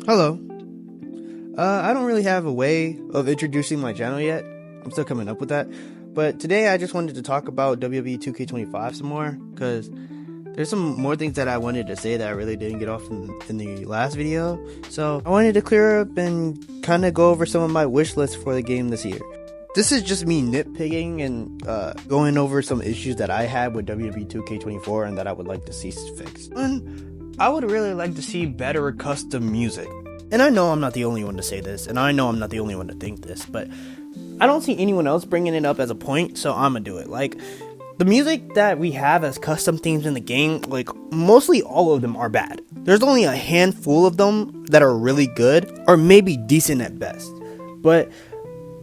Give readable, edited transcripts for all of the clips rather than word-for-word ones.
Hello. I don't really have a way of introducing my channel yet. I'm still coming up with that. But today I just wanted to talk about WWE 2K25 some more, because there's some more things that I wanted to say that I really didn't get off in the last video. So I wanted to clear up and kind of go over some of my wish lists for the game this year. This is just me nitpicking and going over some issues that I had with WWE 2K24 and that I would like to see fixed. And I would really like to see better custom music. And I know I'm not the only one to say this, and I know I'm not the only one to think this, but I don't see anyone else bringing it up as a point, so I'm gonna do it. Like, the music that we have as custom themes in the game, like, mostly all of them are bad. There's only a handful of them that are really good, or maybe decent at best. But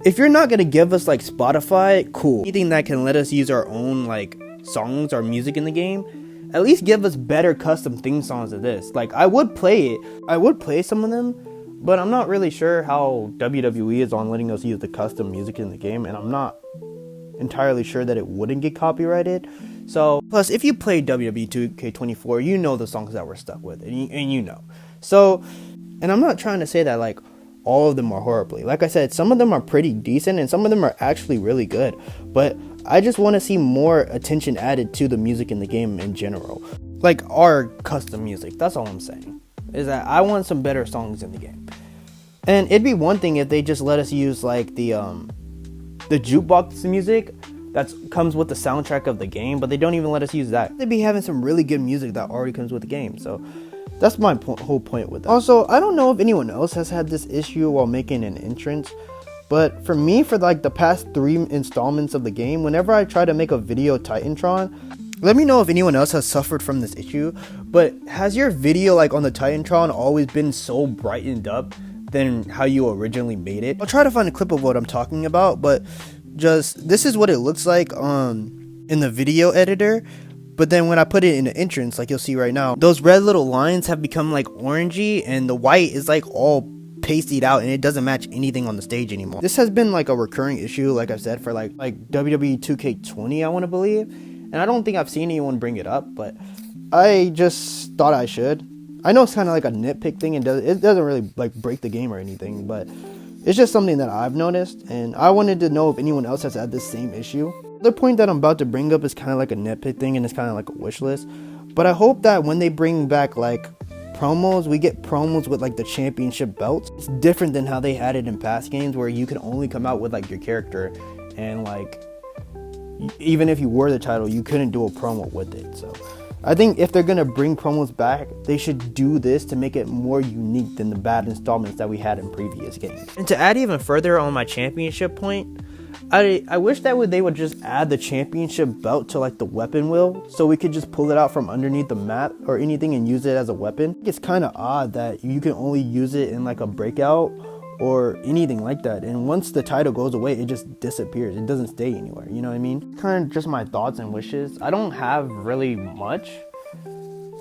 if you're not gonna give us, like, Spotify, cool. Anything that can let us use our own, like, songs or music in the game, at least give us better custom theme songs of this. Like, I would play it. I would play some of them, but I'm not really sure how WWE is on letting us use the custom music in the game, and I'm not entirely sure that it wouldn't get copyrighted. So, plus, if you play WWE 2K24, you know the songs that we're stuck with, and you know. So, and I'm not trying to say that, like, all of them are horribly. Like I said, some of them are pretty decent, and some of them are actually really good, but I just want to see more attention added to the music in the game in general. Like, our custom music, that's all I'm saying. Is that I want some better songs in the game. And it'd be one thing if they just let us use, like, the jukebox music that comes with the soundtrack of the game, but they don't even let us use that. They'd be having some really good music that already comes with the game, so that's my whole point with that. Also, I don't know if anyone else has had this issue while making an entrance, but for me, for like the past 3 installments of the game, whenever I try to make a video Titantron, let me know if anyone else has suffered from this issue. But has your video, like, on the Titantron always been so brightened up than how you originally made it? I'll try to find a clip of what I'm talking about, but just this is what it looks like in the video editor. But then when I put it in the entrance, like you'll see right now, those red little lines have become like orangey, and the white is like all pasted out, and it doesn't match anything on the stage anymore. This has been like a recurring issue, like I've said, for like WWE 2K20, I want to believe. And I don't think I've seen anyone bring it up, but I just thought I should. I know it's kind of like a nitpick thing, and it doesn't really like break the game or anything, but it's just something that I've noticed, and I wanted to know if anyone else has had this same issue. The point that I'm about to bring up is kind of like a nitpick thing, and it's kind of like a wish list. But I hope that when they bring back like promos, we get promos with like the championship belts. It's different than how they had it in past games, where you can only come out with like your character, and like even if you were the title, you couldn't do a promo with it. So I think if they're gonna bring promos back, they should do this to make it more unique than the bad installments that we had in previous games. And to add even further on my championship point, I wish that they would just add the championship belt to like the weapon wheel, so we could just pull it out from underneath the map or anything and use it as a weapon. It's kind of odd that you can only use it in like a breakout or anything like that, and once the title goes away, it just disappears. It doesn't stay anywhere, you know what I mean? Kind of just my thoughts and wishes. I don't have really much.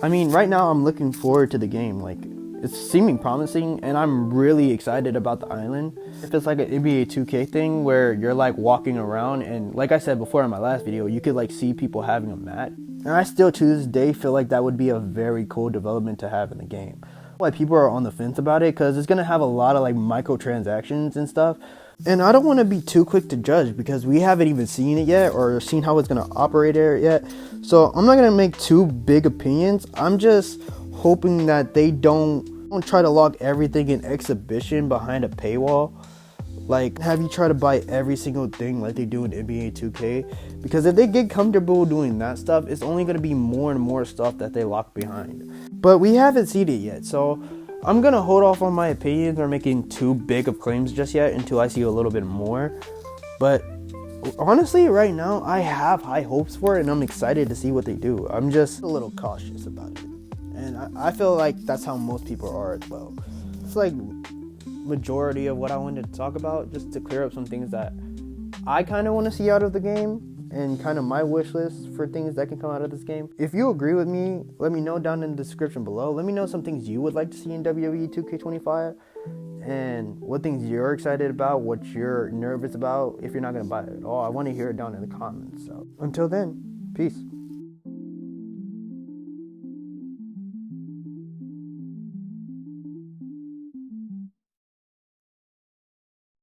I mean, right now I'm looking forward to the game. Like, it's seeming promising, and I'm really excited about the island. If it's like an NBA 2K thing where you're like walking around, and like I said before in my last video, you could like see people having a mat, and I still to this day feel like that would be a very cool development to have in the game. Like, people are on the fence about it because it's gonna have a lot of like microtransactions and stuff, and I don't want to be too quick to judge because we haven't even seen it yet or seen how it's gonna operate there yet. So I'm not gonna make too big opinions. I'm just hoping that they don't try to lock everything in exhibition behind a paywall, like have you try to buy every single thing like they do in NBA 2K, because if they get comfortable doing that stuff, it's only going to be more and more stuff that they lock behind. But we haven't seen it yet, so I'm gonna hold off on my opinions or making too big of claims just yet until I see a little bit more. But honestly, right now I have high hopes for it, and I'm excited to see what they do. I'm just a little cautious about it, and I feel like that's how most people are as well. It's like majority of what I wanted to talk about, just to clear up some things that I kind of want to see out of the game, and kind of my wish list for things that can come out of this game. If you agree with me, let me know down in the description below. Let me know some things you would like to see in WWE 2K25, and what things you're excited about, what you're nervous about if you're not going to buy it at all. I want to hear it down in the comments. So until then, peace.